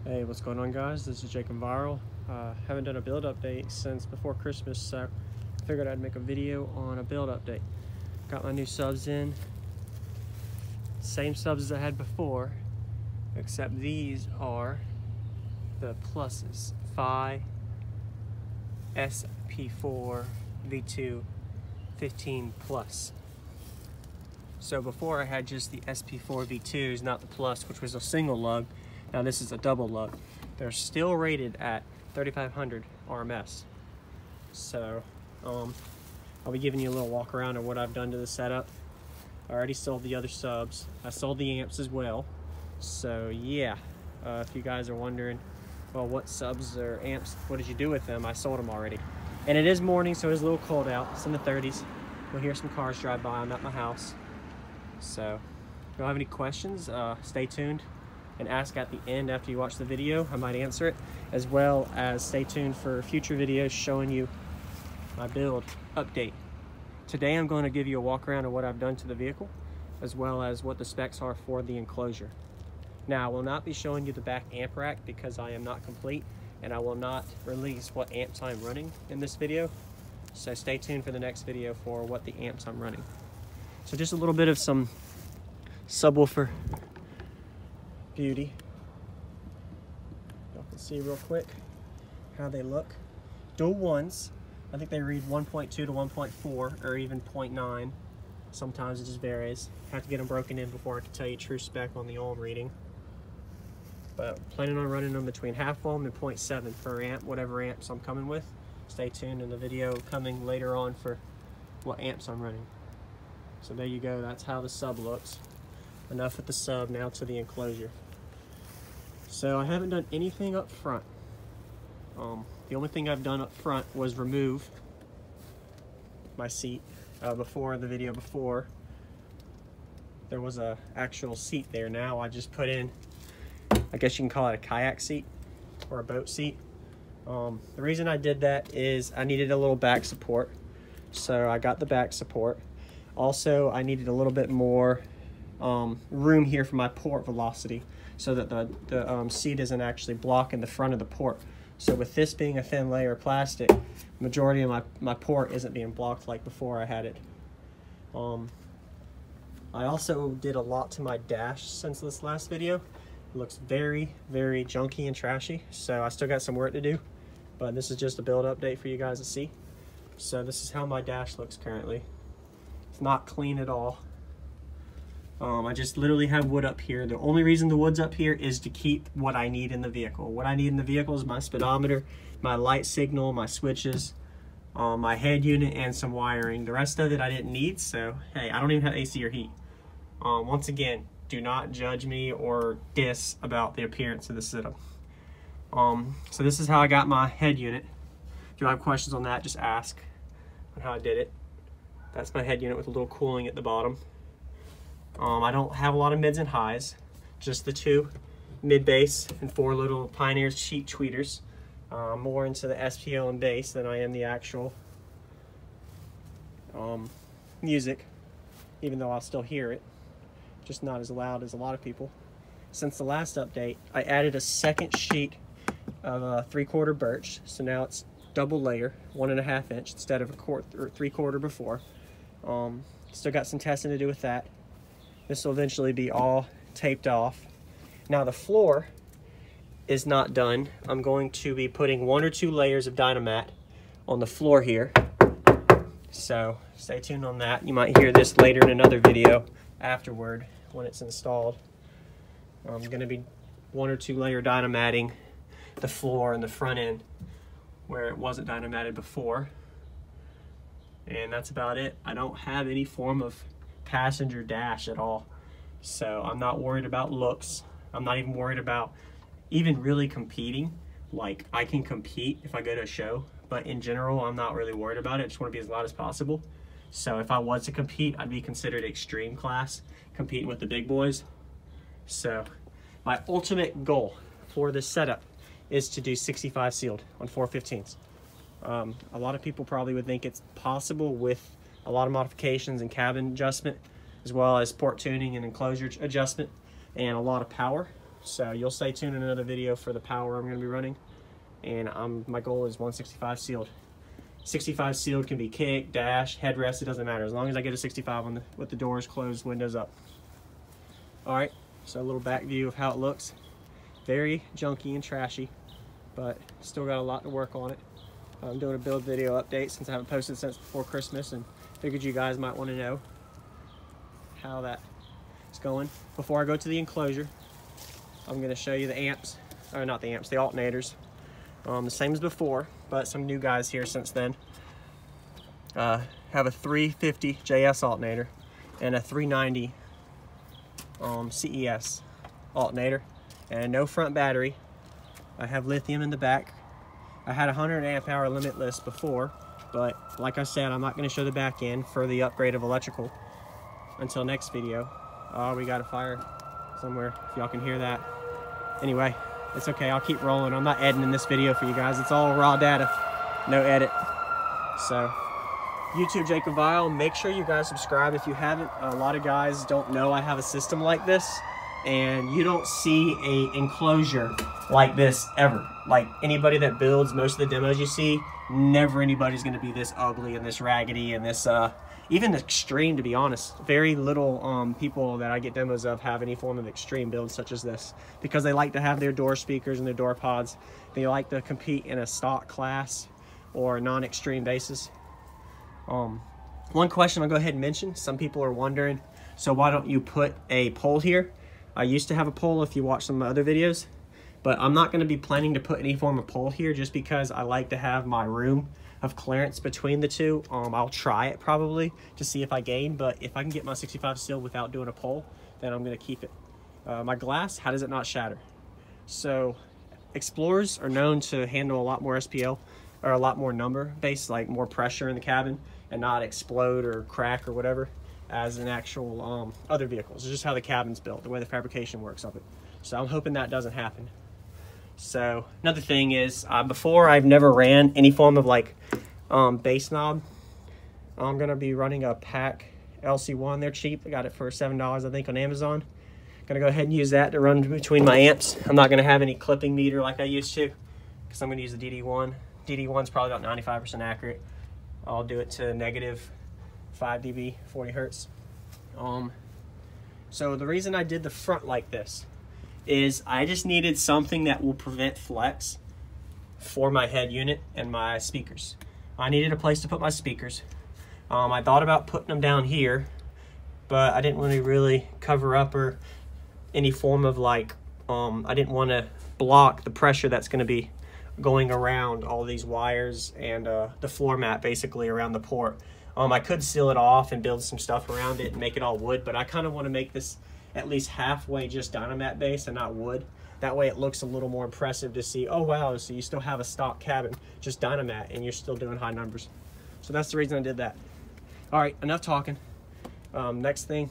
Hey, what's going on, guys? This is JacobViral. Haven't done a build update since before Christmas, so I figured I'd make a video on a build update. Got my new subs in. Same subs as I had before, except these are the pluses. Phi SP4 V2 15 plus. So before I had just the SP4 V2s, not the plus, which was a single lug. Now this is a double lug. They're still rated at 3500 RMS. So I'll be giving you a little walk around of what I've done to the setup. I already sold the other subs. I sold the amps as well. So yeah, if you guys are wondering, well, what subs or amps, what did you do with them? I sold them already. And it is morning, so it is a little cold out. It's in the 30s. We'll hear some cars drive by. I'm at my house. So if you don't have any questions, stay tuned and ask at the end after you watch the video. I might answer it, as well as stay tuned for future videos showing you my build update. Today I'm going to give you a walk around of what I've done to the vehicle, as well as what the specs are for the enclosure. Now, I will not be showing you the back amp rack because I am not complete, and I will not release what amps I'm running in this video. So stay tuned for the next video for what the amps I'm running. So just a little bit of some subwoofer beauty. Y'all can see real quick how they look. Dual ones. I think they read 1.2 to 1.4 or even 0.9. Sometimes it just varies. Have to get them broken in before I can tell you true spec on the ohm reading. But planning on running them between half ohm and 0.7 per amp, whatever amps I'm coming with. Stay tuned in the video coming later on for what amps I'm running. So there you go, that's how the sub looks. Enough with the sub, now to the enclosure. So I haven't done anything up front. The only thing I've done up front was remove my seat. Before the video before, there was a actual seat there. Now I just put in, I guess you can call it a kayak seat or a boat seat. The reason I did that is I needed a little back support. So I got the back support. Also, I needed a little bit more room here for my port velocity so that the seat isn't actually blocking the front of the port. So with this being a thin layer of plastic, the majority of my port isn't being blocked like before I had it. I also did a lot to my dash since this last video. It looks very, very junky and trashy, so I still got some work to do, but this is just a build update for you guys to see. So this is how my dash looks currently. It's not clean at all. I just literally have wood up here. The only reason the wood's up here is to keep what I need in the vehicle. What I need in the vehicle is my speedometer, my light signal, my switches, my head unit, and some wiring. The rest of it I didn't need, so hey, I don't even have AC or heat. Once again, do not judge me or diss about the appearance of the setup. So this is how I got my head unit. If you have questions on that, just ask on how I did it. That's my head unit with a little cooling at the bottom. I don't have a lot of mids and highs, just the two mid bass and 4 little Pioneer cheap tweeters. More into the SPO and bass than I am the actual music, even though I'll still hear it, just not as loud as a lot of people. Since the last update, I added a second sheet of 3/4 birch, so now it's double layer, 1.5 inch instead of a 3/4 before. Still got some testing to do with that. This will eventually be all taped off. Now the floor is not done. I'm going to be putting 1 or 2 layers of Dynamat on the floor here. So stay tuned on that. You might hear this later in another video afterward when it's installed. I'm going to be 1 or 2 layer Dynamatting the floor and the front end where it wasn't Dynamatted before. And that's about it. I don't have any form of passenger dash at all, so I'm not worried about looks. I'm not even worried about even really competing. Like, I can compete if I go to a show, but in general I'm not really worried about it. I just want to be as loud as possible. So if I was to compete, I'd be considered extreme class, competing with the big boys. So my ultimate goal for this setup is to do 65 sealed on 415s. A lot of people probably would think it's possible with a lot of modifications and cabin adjustment, as well as port tuning and enclosure adjustment, and a lot of power. So you'll stay tuned in another video for the power I'm going to be running. And my goal is 165 sealed. 65 sealed can be kick, dash, headrest, it doesn't matter. As long as I get a 65 with the doors closed, windows up. Alright, so a little back view of how it looks. Very junky and trashy, but still got a lot to work on it. I'm doing a build video update since I haven't posted since before Christmas, and figured you guys might want to know how that is going. Before I go to the enclosure, I'm going to show you the amps, or not the amps, the alternators. The same as before, but some new guys here since then. Have a 350 JS alternator and a 390 CES alternator, and no front battery. I have lithium in the back. I had a 100 amp hour limitless before, but like I said, I'm not going to show the back end for the upgrade of electrical until next video. We got a fire somewhere, if y'all can hear that. Anyway, it's okay, I'll keep rolling. I'm not editing this video for you guys. It's all raw data, no edit. So, YouTube JacobViral, make sure you guys subscribe if you haven't. A lot of guys don't know I have a system like this, and you don't see a enclosure like this ever. Like anybody that builds most of the demos you see, never anybody's gonna be this ugly and this raggedy and this even extreme, to be honest. Very little people that I get demos of have any form of extreme build such as this, because they like to have their door speakers and their door pods. They like to compete in a stock class or a non-extreme basis. One question I'll go ahead and mention, some people are wondering, so why don't you put a pole here? I used to have a pole if you watch some of my other videos, but I'm not going to be planning to put any form of pole here just because I like to have my room of clearance between the two. I'll try it probably to see if I gain, but if I can get my 65 sealed without doing a pole, then I'm going to keep it. My glass, how does it not shatter? So Explorers are known to handle a lot more SPL, or a lot more number based, like more pressure in the cabin, and not explode or crack or whatever as an actual other vehicles. It's just how the cabin's built, the way the fabrication works of it. So I'm hoping that doesn't happen. So another thing is, before I've never ran any form of like bass knob. I'm gonna be running a Pack LC1. They're cheap. I got it for $7 I think on Amazon. Gonna go ahead and use that to run between my amps. I'm not gonna have any clipping meter like I used to, because I'm gonna use the DD1. DD1's probably about 95% accurate. I'll do it to negative 5 dB, 40 hertz. So the reason I did the front like this is I just needed something that will prevent flex for my head unit and my speakers. I needed a place to put my speakers. I thought about putting them down here, but I didn't want to really cover up or any form of like, I didn't want to block the pressure that's going to be going around all these wires and the floor mat basically around the port. I could seal it off and build some stuff around it and make it all wood, but I kind of want to make this at least halfway just Dynamat base and not wood. That way it looks a little more impressive to see, oh wow, so you still have a stock cabin, just Dynamat, and you're still doing high numbers. So that's the reason I did that. All right, enough talking. Next thing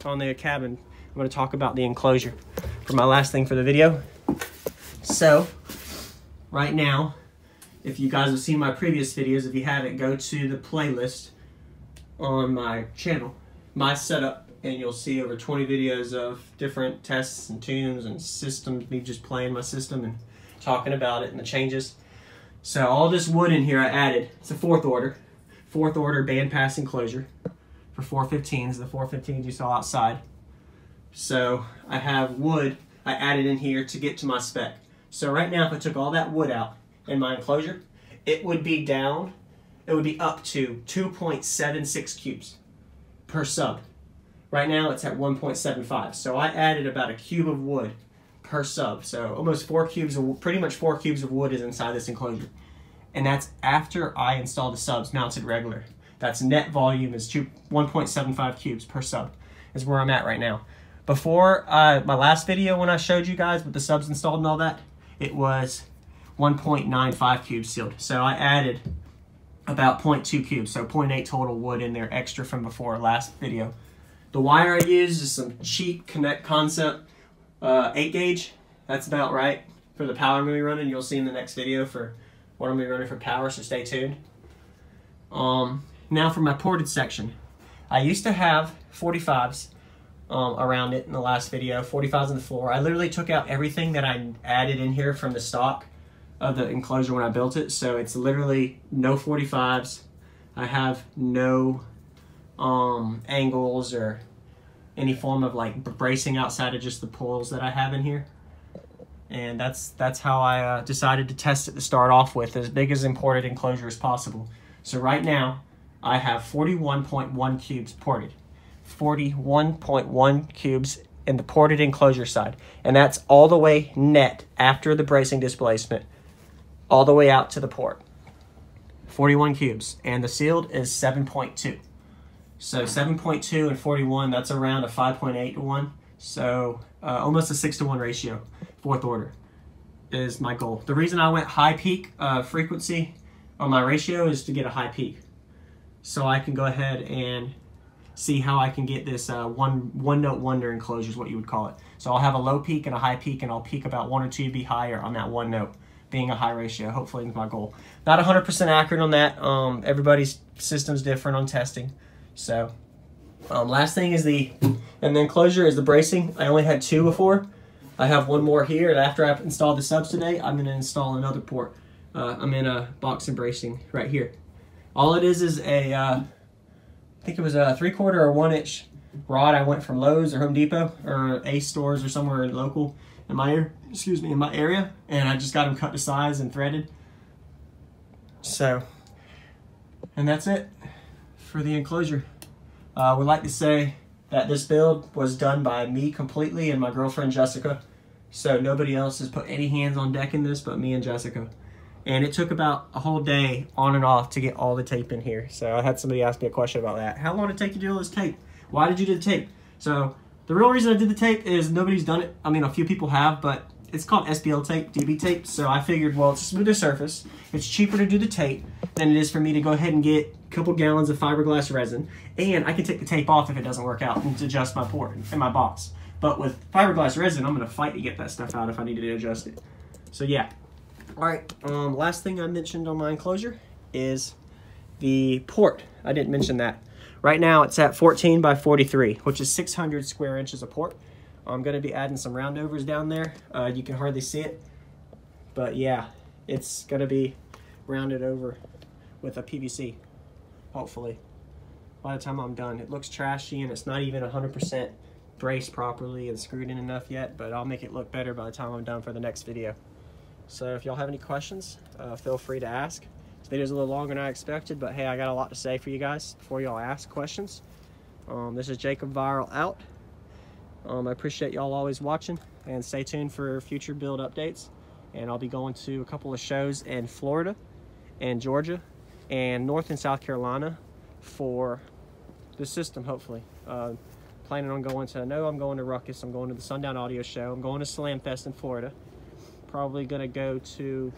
on the cabin, I'm going to talk about the enclosure for my last thing for the video. So, right now, if you guys have seen my previous videos, if you haven't, go to the playlist on my channel, my setup, and you'll see over 20 videos of different tests and tunes and systems, me just playing my system and talking about it and the changes. So all this wood in here I added. It's a fourth order bandpass enclosure for 415s, the 415s you saw outside. So I have wood I added in here to get to my spec. So right now, if I took all that wood out in my enclosure, it would be up to 2.76 cubes per sub. Right now it's at 1.75. So I added about a cube of wood per sub. So almost 4 cubes, pretty much 4 cubes of wood is inside this enclosure. And that's after I installed the subs mounted regular. That's net volume is 1.75 cubes per sub is where I'm at right now. Before my last video when I showed you guys with the subs installed and all that, it was 1.95 cubes sealed. So I added about 0.2 cubes, so 0.8 total wood in there extra from before last video. The wire I used is some cheap Connect Concept 8 gauge. That's about right for the power I'm going to be running. You'll see in the next video for what I'm going to be running for power, so stay tuned. Now for my ported section. I used to have 45s around it in the last video. 45s on the floor. I literally took out everything that I added in here from the stock of the enclosure when I built it. So it's literally no 45s. I have no angles or any form of like bracing outside of just the pulls that I have in here. And that's how I decided to test it to start off with, as big as imported enclosure as possible. So right now I have 41.1 cubes ported. 41.1 cubes in the ported enclosure side. And that's all the way net after the bracing displacement, all the way out to the port. 41 cubes. And the sealed is 7.2. So 7.2 and 41, that's around a 5.8 to 1. So almost a 6 to 1 ratio. Fourth order is my goal. The reason I went high peak frequency on my ratio is to get a high peak. So I can go ahead and see how I can get this one note wonder enclosure is what you would call it. So I'll have a low peak and a high peak, and I'll peak about 1 or 2 dB higher on that one note, being a high ratio. Hopefully is my goal. Not 100% accurate on that. Everybody's system's different on testing. So last thing is the enclosure is the bracing. I only had 2 before. I have 1 more here, and after I install the subs today, I'm going to install another port. I'm in a box and bracing right here. All it is a, I think it was a 3/4 or 1 inch rod. I went from Lowe's or Home Depot or Ace stores or somewhere local in my area, and I just got them cut to size and threaded. So, and that's it for the enclosure. Would like to say that this build was done by me completely and my girlfriend Jessica. So nobody else has put any hands on deck in this but me and Jessica. And it took about a whole day on and off to get all the tape in here. So I had somebody ask me a question about that. How long did it take you to do all this tape? Why did you do the tape? So the real reason I did the tape is nobody's done it. I mean, a few people have, but it's called SBL tape, DB tape. So I figured, well, it's a smoother surface. It's cheaper to do the tape than it is for me to go ahead and get a couple gallons of fiberglass resin. And I can take the tape off if it doesn't work out and adjust my port and my box. But with fiberglass resin, I'm going to fight to get that stuff out if I need to adjust it. So yeah. All right, last thing I mentioned on my enclosure is the port. I didn't mention that. Right now it's at 14 by 43, which is 600 square inches of port. I'm going to be adding some roundovers down there. You can hardly see it, but yeah, it's going to be rounded over with a PVC, hopefully, by the time I'm done. It looks trashy and it's not even 100% braced properly and screwed in enough yet, but I'll make it look better by the time I'm done for the next video. So if y'all have any questions, feel free to ask. This video's a little longer than I expected, but hey, I got a lot to say for you guys before y'all ask questions. This is JacobViral out. I appreciate y'all always watching, and stay tuned for future build updates. And I'll be going to a couple of shows in Florida and Georgia and North and South Carolina for the system, hopefully. Planning on going to, I'm going to Ruckus, I'm going to the Sundown Audio Show, I'm going to Slam Fest in Florida. Probably going to go to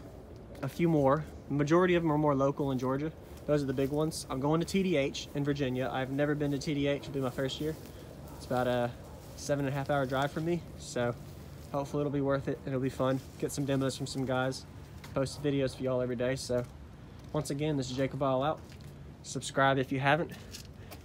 a few more. The majority of them are more local in Georgia. Those are the big ones. I'm going to TDH in Virginia. I've never been to TDH. It'll be my first year. It's about a 7.5 hour drive from me, so hopefully it'll be worth it. It'll be fun. Get some demos from some guys. Post videos for y'all every day. So once again, this is JacobViral out. Subscribe if you haven't.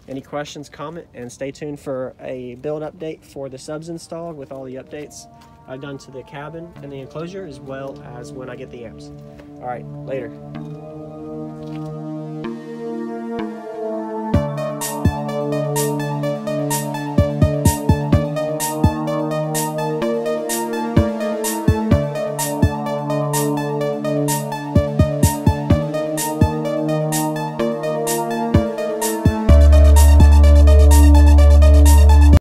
Any questions, comment, and stay tuned for a build update for the subs installed with all the updates I've done to the cabin and the enclosure, as well as when I get the amps. All right, later.